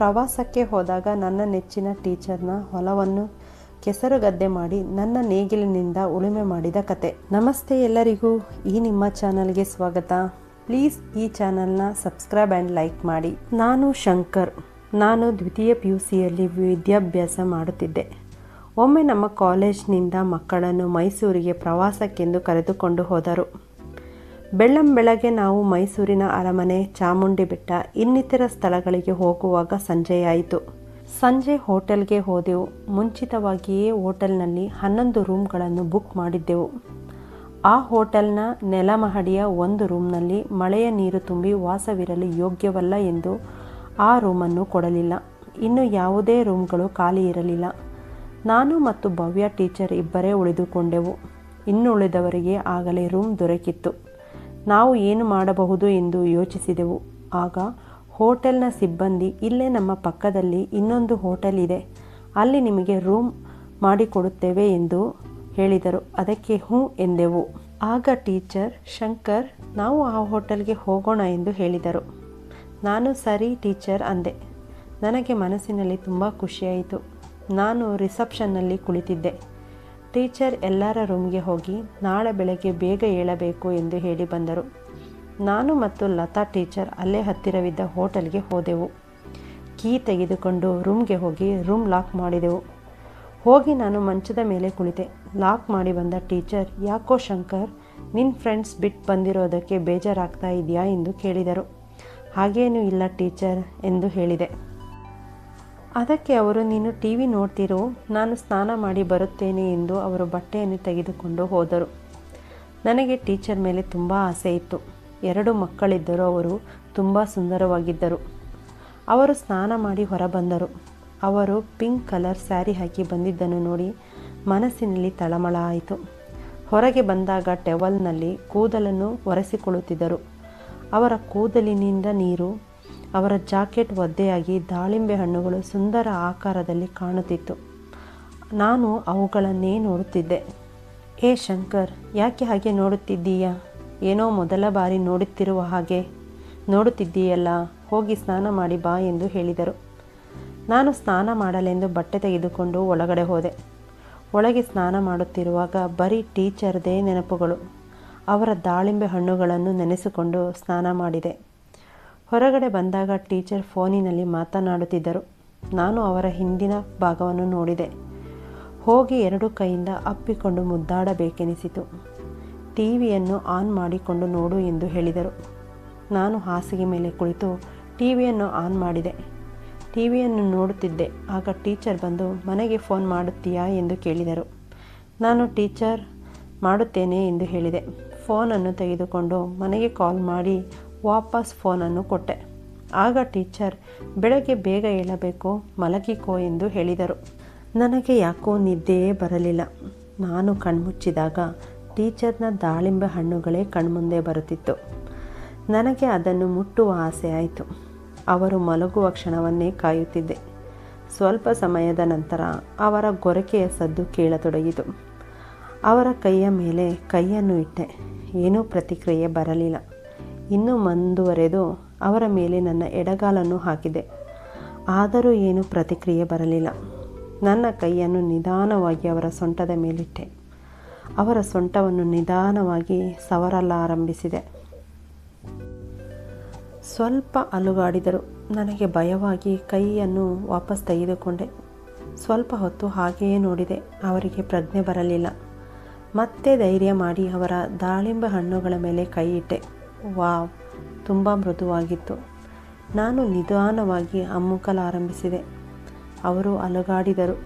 ಪ್ರವಾಸಕ್ಕೆ ಹೋದಾಗ ನನ್ನ ನೆಚ್ಚಿನ ಟೀಚರ್ನ ಹೊಲವನ್ನು ಕೆಸರುಗದ್ದೆ ಮಾಡಿ ನನ್ನ ನೇಗಿಲಿನಿಂದ ಉಳುಮೆ ಮಾಡಿದ ಕತೆ. ನಮಸ್ತೆ ಎಲ್ಲರಿಗೂ, ಈ ನಿಮ್ಮ ಚಾನಲ್ಗೆ ಸ್ವಾಗತ. ಪ್ಲೀಸ್ ಈ ಚಾನಲ್ನ ಸಬ್ಸ್ಕ್ರೈಬ್ ಆ್ಯಂಡ್ ಲೈಕ್ ಮಾಡಿ. ನಾನು ಶಂಕರ್. ನಾನು ದ್ವಿತೀಯ PUCಯಲ್ಲಿ ವಿದ್ಯಾಭ್ಯಾಸ ಮಾಡುತ್ತಿದ್ದೆ. ಒಮ್ಮೆ ನಮ್ಮ ಕಾಲೇಜ್ನಿಂದ ಮಕ್ಕಳನ್ನು ಮೈಸೂರಿಗೆ ಪ್ರವಾಸಕ್ಕೆಂದು ಕರೆದುಕೊಂಡು ಹೋದರು. ಬೆಳ್ಳಂಬೆಳಗ್ಗೆ ನಾವು ಮೈಸೂರಿನ ಅರಮನೆ, ಚಾಮುಂಡಿ ಬೆಟ್ಟ ಇನ್ನಿತರ ಸ್ಥಳಗಳಿಗೆ ಹೋಗುವಾಗ ಸಂಜೆಯಾಯಿತು. ಸಂಜೆ ಹೋಟೆಲ್ಗೆ ಹೋದೆವು. ಮುಂಚಿತವಾಗಿಯೇ ಹೋಟೆಲ್ನಲ್ಲಿ 11 ರೂಮ್ಗಳನ್ನು ಬುಕ್ ಮಾಡಿದ್ದೆವು. ಆ ಹೋಟೆಲ್ನ ನೆಲಮಹಡಿಯ ಒಂದು ರೂಮ್ನಲ್ಲಿ ಮಳೆಯ ನೀರು ತುಂಬಿ ವಾಸವಿರಲು ಯೋಗ್ಯವಲ್ಲ ಎಂದು ಆ ರೂಮನ್ನು ಕೊಡಲಿಲ್ಲ. ಇನ್ನು ಯಾವುದೇ ರೂಮ್ಗಳು ಖಾಲಿ ಇರಲಿಲ್ಲ. ನಾನು ಮತ್ತು ಭವ್ಯ ಟೀಚರ್ ಇಬ್ಬರೇ ಉಳಿದುಕೊಂಡೆವು. ಇನ್ನು ಉಳಿದವರಿಗೆ ಆಗಲೇ ರೂಮ್ ದೊರಕಿತ್ತು. ನಾವು ಏನು ಮಾಡಬಹುದು ಎಂದು ಯೋಚಿಸಿದೆವು. ಆಗ ಹೋಟೆಲ್ನ ಸಿಬ್ಬಂದಿ, ಇಲ್ಲೇ ನಮ್ಮ ಪಕ್ಕದಲ್ಲಿ ಇನ್ನೊಂದು ಹೋಟೆಲ್ ಇದೆ, ಅಲ್ಲಿ ನಿಮಗೆ ರೂಮ್ ಮಾಡಿಕೊಡುತ್ತೇವೆ ಎಂದು ಹೇಳಿದರು. ಅದಕ್ಕೆ ಹ್ಞೂ ಎಂದೆವು. ಆಗ ಟೀಚರ್, ಶಂಕರ್, ನಾವು ಆ ಹೋಟೆಲ್ಗೆ ಹೋಗೋಣ ಎಂದು ಹೇಳಿದರು. ನಾನು ಸರಿ ಟೀಚರ್ ಅಂದೆ. ನನಗೆ ಮನಸ್ಸಿನಲ್ಲಿ ತುಂಬ ಖುಷಿಯಾಯಿತು. ನಾನು ರಿಸೆಪ್ಷನ್ನಲ್ಲಿ ಕುಳಿತಿದ್ದೆ. ಟೀಚರ್ ಎಲ್ಲರ ರೂಮ್ಗೆ ಹೋಗಿ ನಾಳೆ ಬೆಳಗ್ಗೆ ಬೇಗ ಏಳಬೇಕು ಎಂದು ಹೇಳಿ ಬಂದರು. ನಾನು ಮತ್ತು ಲತಾ ಟೀಚರ್ ಅಲ್ಲೇ ಹತ್ತಿರವಿದ್ದ ಹೋಟೆಲ್ಗೆ ಹೋದೆವು. ಕೀ ತೆಗೆದುಕೊಂಡು ರೂಮ್ಗೆ ಹೋಗಿ ರೂಮ್ ಲಾಕ್ ಮಾಡಿದೆವು. ಹೋಗಿ ನಾನು ಮಂಚದ ಮೇಲೆ ಕುಳಿತೆ. ಲಾಕ್ ಮಾಡಿ ಬಂದ ಟೀಚರ್, ಯಾಕೋ ಶಂಕರ್, ನಿನ್ನ ಫ್ರೆಂಡ್ಸ್ ಬಿಟ್ಟು ಬಂದಿರೋದಕ್ಕೆ ಬೇಜಾರಾಗ್ತಾ ಇದೆಯಾ ಎಂದು ಕೇಳಿದರು. ಹಾಗೇನೂ ಇಲ್ಲ ಟೀಚರ್ ಎಂದು ಹೇಳಿದೆ. ಅದಕ್ಕೆ ಅವರು, ನೀನು TV ನೋಡ್ತಿರೋ, ನಾನು ಸ್ನಾನ ಮಾಡಿ ಬರುತ್ತೇನೆ ಎಂದು ಅವರು ಬಟ್ಟೆಯನ್ನು ತೆಗೆದುಕೊಂಡು ಹೋದರು. ನನಗೆ ಟೀಚರ್ ಮೇಲೆ ತುಂಬ ಆಸೆ ಇತ್ತು. 2 ಮಕ್ಕಳಿದ್ದರು. ಅವರು ತುಂಬ ಸುಂದರವಾಗಿದ್ದರು. ಅವರು ಸ್ನಾನ ಮಾಡಿ ಹೊರಬಂದರು. ಅವರು ಪಿಂಕ್ ಕಲರ್ ಸ್ಯಾರಿ ಹಾಕಿ ಬಂದಿದ್ದನ್ನು ನೋಡಿ ಮನಸ್ಸಿನಲ್ಲಿ ತಳಮಳ ಆಯಿತು. ಹೊರಗೆ ಬಂದಾಗ ಟೆವಲ್ನಲ್ಲಿ ಕೂದಲನ್ನು ಒರೆಸಿಕೊಳ್ಳುತ್ತಿದ್ದರು. ಅವರ ಕೂದಲಿನಿಂದ ನೀರು, ಅವರ ಜಾಕೆಟ್ ಒದ್ದೆಯಾಗಿ ದಾಳಿಂಬೆ ಹಣ್ಣುಗಳು ಸುಂದರ ಆಕಾರದಲ್ಲಿ ಕಾಣುತ್ತಿತ್ತು. ನಾನು ಅವುಗಳನ್ನೇ ನೋಡುತ್ತಿದ್ದೆ. ಏ ಶಂಕರ್, ಯಾಕೆ ಹಾಗೆ ನೋಡುತ್ತಿದ್ದೀಯಾ? ಏನೋ ಮೊದಲ ಬಾರಿ ನೋಡುತ್ತಿರುವ ಹಾಗೆ ನೋಡುತ್ತಿದ್ದೀಯಲ್ಲ, ಹೋಗಿ ಸ್ನಾನ ಮಾಡಿ ಬಾ ಎಂದು ಹೇಳಿದರು. ನಾನು ಸ್ನಾನ ಮಾಡಲೆಂದು ಬಟ್ಟೆ ತೆಗೆದುಕೊಂಡು ಒಳಗಡೆ ಹೋದೆ. ಒಳಗೆ ಸ್ನಾನ ಮಾಡುತ್ತಿರುವಾಗ ಬರೀ ಟೀಚರ್ದೇ ನೆನಪುಗಳು. ಅವರ ದಾಳಿಂಬೆ ಹಣ್ಣುಗಳನ್ನು ನೆನೆಸಿಕೊಂಡು ಸ್ನಾನ ಮಾಡಿದೆ. ಹೊರಗಡೆ ಬಂದಾಗ ಟೀಚರ್ ಫೋನಿನಲ್ಲಿ ಮಾತನಾಡುತ್ತಿದ್ದರು. ನಾನು ಅವರ ಹಿಂದಿನ ಭಾಗವನ್ನು ನೋಡಿದೆ. ಹೋಗಿ 2 ಕೈಯಿಂದ ಅಪ್ಪಿಕೊಂಡು ಮುದ್ದಾಡಬೇಕೆನಿಸಿತು. TVಯನ್ನು ಆನ್ ಮಾಡಿಕೊಂಡು ನೋಡು ಎಂದು ಹೇಳಿದರು. ನಾನು ಹಾಸಿಗೆ ಮೇಲೆ ಕುಳಿತು TVಯನ್ನು ಆನ್ ಮಾಡಿದೆ. TVಯನ್ನು ನೋಡುತ್ತಿದ್ದೆ. ಆಗ ಟೀಚರ್ ಬಂದು, ಮನೆಗೆ ಫೋನ್ ಮಾಡುತ್ತೀಯಾ ಎಂದು ಕೇಳಿದರು. ನಾನು ಟೀಚರ್ ಮಾಡುತ್ತೇನೆ ಎಂದು ಹೇಳಿದೆ. ಫೋನನ್ನು ತೆಗೆದುಕೊಂಡು ಮನೆಗೆ ಕಾಲ್ ಮಾಡಿ ವಾಪಸ್ ಫೋನನ್ನು ಕೊಟ್ಟೆ. ಆಗ ಟೀಚರ್, ಬೆಳಗ್ಗೆ ಬೇಗ ಏಳಬೇಕು, ಮಲಗಿಕೋ ಎಂದು ಹೇಳಿದರು. ನನಗೆ ಯಾಕೋ ನಿದ್ದೆಯೇ ಬರಲಿಲ್ಲ. ನಾನು ಕಣ್ಮುಚ್ಚಿದಾಗ ಟೀಚರ್ನ ದಾಳಿಂಬೆ ಹಣ್ಣುಗಳೇ ಕಣ್ಮುಂದೆ ಬರುತ್ತಿತ್ತು. ನನಗೆ ಅದನ್ನು ಮುಟ್ಟುವ ಆಸೆ ಆಯಿತು. ಅವರು ಮಲಗುವ ಕ್ಷಣವನ್ನೇ ಕಾಯುತ್ತಿದ್ದೆ. ಸ್ವಲ್ಪ ಸಮಯದ ನಂತರ ಅವರ ಗೊರಕೆಯ ಸದ್ದು ಕೇಳತೊಡಗಿತು. ಅವರ ಕೈಯ ಮೇಲೆ ಕೈಯನ್ನು ಇಟ್ಟೆ. ಏನೂ ಪ್ರತಿಕ್ರಿಯೆ ಬರಲಿಲ್ಲ. ಇನ್ನೂ ಮುಂದುವರೆದು ಅವರ ಮೇಲೆ ನನ್ನ ಎಡಗಾಲನ್ನು ಹಾಕಿದೆ. ಆದರೂ ಏನೂ ಪ್ರತಿಕ್ರಿಯೆ ಬರಲಿಲ್ಲ. ನನ್ನ ಕೈಯನ್ನು ನಿಧಾನವಾಗಿ ಅವರ ಸೊಂಟದ ಮೇಲಿಟ್ಟೆ. ಅವರ ಸೊಂಟವನ್ನು ನಿಧಾನವಾಗಿ ಸವರಲಾರಂಭಿಸಿದೆ. ಸ್ವಲ್ಪ ಅಲುಗಾಡಿದರು. ನನಗೆ ಭಯವಾಗಿ ಕೈಯನ್ನು ವಾಪಸ್ ತೆಗೆದುಕೊಂಡೆ. ಸ್ವಲ್ಪ ಹೊತ್ತು ಹಾಗೆಯೇ ನೋಡಿದೆ. ಅವರಿಗೆ ಪ್ರಜ್ಞೆ ಬರಲಿಲ್ಲ. ಮತ್ತೆ ಧೈರ್ಯ ಮಾಡಿ ಅವರ ದಾಳಿಂಬೆ ಹಣ್ಣುಗಳ ಮೇಲೆ ಕೈ ಇಟ್ಟೆ. ವಾವ್, ತುಂಬ ಮೃದುವಾಗಿತ್ತು. ನಾನು ನಿಧಾನವಾಗಿ ಅಮ್ಮುಕಲಾರಂಭಿಸಿದೆ. ಅವರು ಅಲುಗಾಡಿದರು.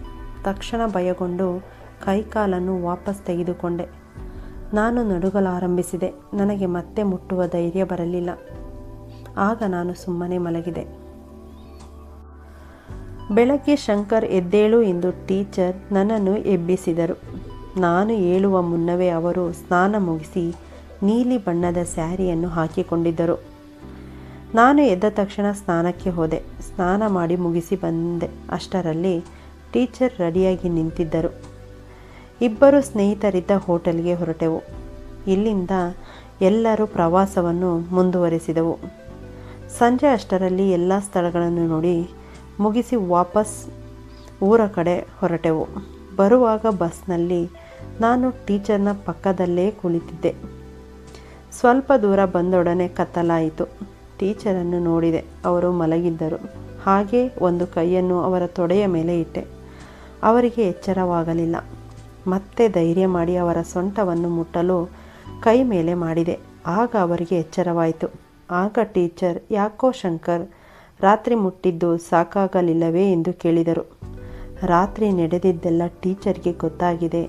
ತಕ್ಷಣ ಭಯಗೊಂಡು ಕೈಕಾಲನ್ನು ವಾಪಸ್ ತೆಗೆದುಕೊಂಡೆ. ನಾನು ನಡುಗಲಾರಂಭಿಸಿದೆ. ನನಗೆ ಮತ್ತೆ ಮುಟ್ಟುವ ಧೈರ್ಯ ಬರಲಿಲ್ಲ. ಆಗ ನಾನು ಸುಮ್ಮನೆ ಮಲಗಿದೆ. ಬೆಳಗ್ಗೆ ಶಂಕರ್ ಎದ್ದೇಳು ಎಂದು ಟೀಚರ್ ನನ್ನನ್ನು ಎಬ್ಬಿಸಿದರು. ನಾನು ಏಳುವ ಮುನ್ನವೇ ಅವರು ಸ್ನಾನ ಮುಗಿಸಿ ನೀಲಿ ಬಣ್ಣದ ಸ್ಯಾರಿಯನ್ನು ಹಾಕಿಕೊಂಡಿದ್ದರು. ನಾನು ಎದ್ದ ತಕ್ಷಣ ಸ್ನಾನಕ್ಕೆ ಹೋದೆ. ಸ್ನಾನ ಮಾಡಿ ಮುಗಿಸಿ ಬಂದೆ. ಅಷ್ಟರಲ್ಲಿ ಟೀಚರ್ ರೆಡಿಯಾಗಿ ನಿಂತಿದ್ದರು. ಇಬ್ಬರು ಸ್ನೇಹಿತರಿದ್ದ ಹೋಟೆಲ್ಗೆ ಹೊರಟೆವು. ಇಲ್ಲಿಂದ ಎಲ್ಲರೂ ಪ್ರವಾಸವನ್ನು ಮುಂದುವರೆಸಿದೆವು. ಸಂಜೆ ಅಷ್ಟರಲ್ಲಿ ಎಲ್ಲ ಸ್ಥಳಗಳನ್ನು ನೋಡಿ ಮುಗಿಸಿ ವಾಪಸ್ ಊರ ಕಡೆ ಹೊರಟೆವು. ಬರುವಾಗ ಬಸ್ನಲ್ಲಿ ನಾನು ಟೀಚರ್ನ ಪಕ್ಕದಲ್ಲೇ ಕುಳಿತಿದ್ದೆ. ಸ್ವಲ್ಪ ದೂರ ಬಂದೊಡನೆ ಕತ್ತಲಾಯಿತು. ಟೀಚರನ್ನು ನೋಡಿದೆ. ಅವರು ಮಲಗಿದ್ದರು. ಹಾಗೆ ಒಂದು ಕೈಯನ್ನು ಅವರ ತೊಡೆಯ ಮೇಲೆ ಇಟ್ಟೆ. ಅವರಿಗೆ ಎಚ್ಚರವಾಗಲಿಲ್ಲ. ಮತ್ತೆ ಧೈರ್ಯ ಮಾಡಿ ಅವರ ಸೊಂಟವನ್ನು ಮುಟ್ಟಲು ಕೈ ಮೇಲೆ ಮಾಡಿದೆ. ಆಗ ಅವರಿಗೆ ಎಚ್ಚರವಾಯಿತು. ಆಗ ಟೀಚರ್, ಯಾಕೋ ಶಂಕರ್, ರಾತ್ರಿ ಮುಟ್ಟಿದ್ದು ಸಾಕಾಗಲಿಲ್ಲವೇ ಎಂದು ಕೇಳಿದರು. ರಾತ್ರಿ ನಡೆದಿದ್ದೆಲ್ಲ ಟೀಚರ್ಗೆ ಗೊತ್ತಾಗಿದೆ.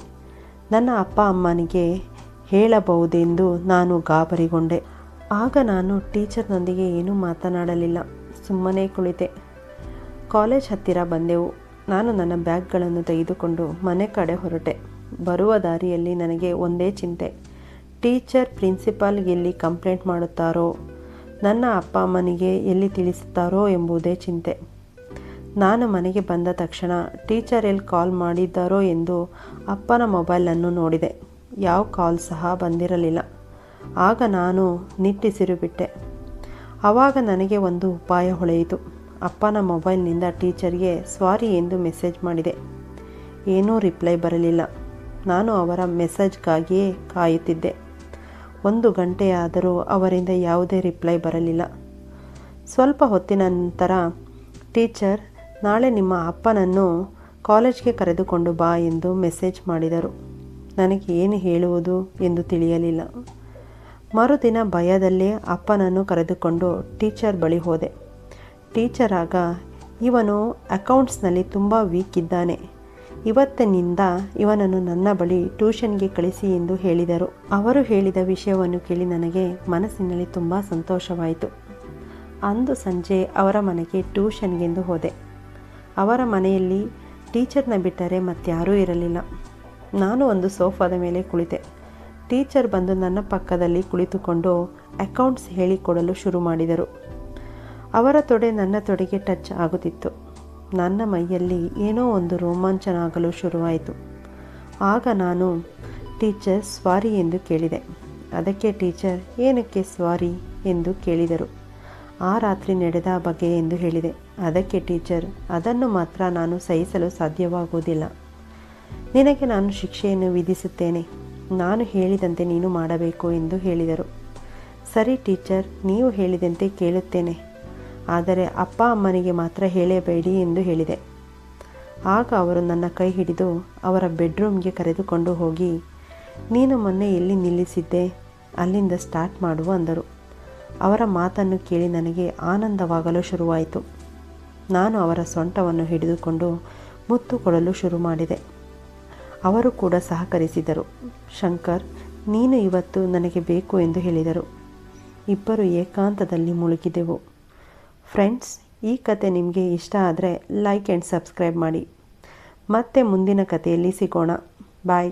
ನನ್ನ ಅಪ್ಪ ಅಮ್ಮನಿಗೆ ಹೇಳಬಹುದೆಂದು ನಾನು ಗಾಬರಿಗೊಂಡೆ. ಆಗ ನಾನು ಟೀಚರ್ನೊಂದಿಗೆ ಏನೂ ಮಾತನಾಡಲಿಲ್ಲ. ಸುಮ್ಮನೆ ಕುಳಿತೆ. ಕಾಲೇಜ್ ಹತ್ತಿರ ಬಂದೆವು. ನಾನು ನನ್ನ ಬ್ಯಾಗ್ಗಳನ್ನು ತೆಗೆದುಕೊಂಡು ಮನೆ ಕಡೆ ಹೊರಟೆ. ಬರುವ ದಾರಿಯಲ್ಲಿ ನನಗೆ ಒಂದೇ ಚಿಂತೆ. ಟೀಚರ್ ಪ್ರಿನ್ಸಿಪಾಲ್ ಎಲ್ಲಿ ಕಂಪ್ಲೇಂಟ್ ಮಾಡುತ್ತಾರೋ, ನನ್ನ ಅಪ್ಪ ಅಮ್ಮನಿಗೆ ಎಲ್ಲಿ ತಿಳಿಸುತ್ತಾರೋ ಎಂಬುದೇ ಚಿಂತೆ. ನಾನು ಮನೆಗೆ ಬಂದ ತಕ್ಷಣ ಟೀಚರ್ ಎಲ್ಲಿ ಕಾಲ್ ಮಾಡಿದ್ದಾರೋ ಎಂದು ಅಪ್ಪನ ಮೊಬೈಲನ್ನು ನೋಡಿದೆ. ಯಾವ ಕಾಲ್ ಸಹ ಬಂದಿರಲಿಲ್ಲ. ಆಗ ನಾನು ನಿಟ್ಟುಸಿರು ಬಿಟ್ಟೆ. ಆವಾಗ ನನಗೆ ಒಂದು ಉಪಾಯ ಹೊಳೆಯಿತು. ಅಪ್ಪನ ಮೊಬೈಲ್ನಿಂದ ಟೀಚರ್ಗೆ ಸಾರಿ ಎಂದು ಮೆಸೇಜ್ ಮಾಡಿದೆ. ಏನೂ ರಿಪ್ಲೈ ಬರಲಿಲ್ಲ. ನಾನು ಅವರ ಮೆಸೇಜ್ಗಾಗಿಯೇ ಕಾಯುತ್ತಿದ್ದೆ. 1 ಗಂಟೆಯಾದರೂ ಅವರಿಂದ ಯಾವುದೇ ರಿಪ್ಲೈ ಬರಲಿಲ್ಲ. ಸ್ವಲ್ಪ ಹೊತ್ತಿನ ನಂತರ ಟೀಚರ್, ನಾಳೆ ನಿಮ್ಮ ಅಪ್ಪನನ್ನು ಕಾಲೇಜ್ಗೆ ಕರೆದುಕೊಂಡು ಬಾ ಎಂದು ಮೆಸೇಜ್ ಮಾಡಿದರು. ನನಗೆ ಏನು ಹೇಳುವುದು ಎಂದು ತಿಳಿಯಲಿಲ್ಲ. ಮರುದಿನ ಭಯದಲ್ಲೇ ಅಪ್ಪನನ್ನು ಕರೆದುಕೊಂಡು ಟೀಚರ್ ಬಳಿ ಹೋದೆ. ಟೀಚರ್ ಆಗ, ಇವನು ಅಕೌಂಟ್ಸ್ನಲ್ಲಿ ತುಂಬ ವೀಕ್ ಇದ್ದಾನೆ. ಇವತ್ತಿನಿಂದ ಇವನನ್ನು ನನ್ನ ಬಳಿ ಟ್ಯೂಷನ್ಗೆ ಕಳಿಸಿ ಎಂದು ಹೇಳಿದರು. ಅವರು ಹೇಳಿದ ವಿಷಯವನ್ನು ಕೇಳಿ ನನಗೆ ಮನಸ್ಸಿನಲ್ಲಿ ತುಂಬ ಸಂತೋಷವಾಯಿತು. ಅಂದು ಸಂಜೆ ಅವರ ಮನೆಗೆ ಟ್ಯೂಷನ್ಗೆಂದು ಹೋದೆ. ಅವರ ಮನೆಯಲ್ಲಿ ಟೀಚರ್ನ ಬಿಟ್ಟರೆ ಮತ್ತಾರೂ ಇರಲಿಲ್ಲ. ನಾನು ಒಂದು ಸೋಫಾದ ಮೇಲೆ ಕುಳಿತೆ. ಟೀಚರ್ ಬಂದು ನನ್ನ ಪಕ್ಕದಲ್ಲಿ ಕುಳಿತುಕೊಂಡು ಅಕೌಂಟ್ಸ್ ಹೇಳಿಕೊಡಲು ಶುರು ಮಾಡಿದರು. ಅವರ ತೊಡೆ ನನ್ನ ತೊಡೆಗೆ ಟಚ್ ಆಗುತ್ತಿತ್ತು. ನನ್ನ ಮೈಯಲ್ಲಿ ಏನೋ ಒಂದು ರೋಮಾಂಚನ ಆಗಲು ಶುರುವಾಯಿತು. ಆಗ ನಾನು, ಟೀಚರ್ ಸಾರಿ ಎಂದು ಕೇಳಿದೆ. ಅದಕ್ಕೆ ಟೀಚರ್, ಏನಕ್ಕೆ ಸಾರಿ ಎಂದು ಕೇಳಿದರು. ಆ ರಾತ್ರಿ ನಡೆದ ಬಗ್ಗೆ ಎಂದು ಹೇಳಿದೆ. ಅದಕ್ಕೆ ಟೀಚರ್, ಅದನ್ನು ಮಾತ್ರ ನಾನು ಸಹಿಸಲು ಸಾಧ್ಯವಾಗುವುದಿಲ್ಲ. ನಿನಗೆ ನಾನು ಶಿಕ್ಷೆಯನ್ನು ವಿಧಿಸುತ್ತೇನೆ. ನಾನು ಹೇಳಿದಂತೆ ನೀನು ಮಾಡಬೇಕು ಎಂದು ಹೇಳಿದರು. ಸರಿ ಟೀಚರ್, ನೀವು ಹೇಳಿದಂತೆ ಕೇಳುತ್ತೇನೆ. ಆದರೆ ಅಪ್ಪ ಅಮ್ಮನಿಗೆ ಮಾತ್ರ ಹೇಳಬೇಡಿ ಎಂದು ಹೇಳಿದೆ. ಆಗ ಅವರು ನನ್ನ ಕೈ ಹಿಡಿದು ಅವರ ಬೆಡ್ರೂಮ್ಗೆ ಕರೆದುಕೊಂಡು ಹೋಗಿ, ನೀನು ಮೊನ್ನೆ ಎಲ್ಲಿ ನಿಲ್ಲಿಸಿದ್ದೆ, ಅಲ್ಲಿಂದ ಸ್ಟಾರ್ಟ್ ಮಾಡು ಅಂದರು. ಅವರ ಮಾತನ್ನು ಕೇಳಿ ನನಗೆ ಆನಂದವಾಗಲು ಶುರುವಾಯಿತು. ನಾನು ಅವರ ಸೊಂಟವನ್ನು ಹಿಡಿದುಕೊಂಡು ಮುತ್ತು ಕೊಡಲು ಶುರು ಮಾಡಿದೆ. ಅವರು ಕೂಡ ಸಹಕರಿಸಿದರು. ಶಂಕರ್, ನೀನು ಇವತ್ತು ನನಗೆ ಬೇಕು ಎಂದು ಹೇಳಿದರು. ಇಬ್ಬರು ಏಕಾಂತದಲ್ಲಿ ಮುಳುಗಿದೆವು. ಫ್ರೆಂಡ್ಸ್, ಈ ಕತೆ ನಿಮಗೆ ಇಷ್ಟ ಆದರೆ ಲೈಕ್ ಆ್ಯಂಡ್ ಸಬ್ಸ್ಕ್ರೈಬ್ ಮಾಡಿ. ಮತ್ತೆ ಮುಂದಿನ ಕಥೆಯಲ್ಲಿ ಸಿಗೋಣ. ಬಾಯ್.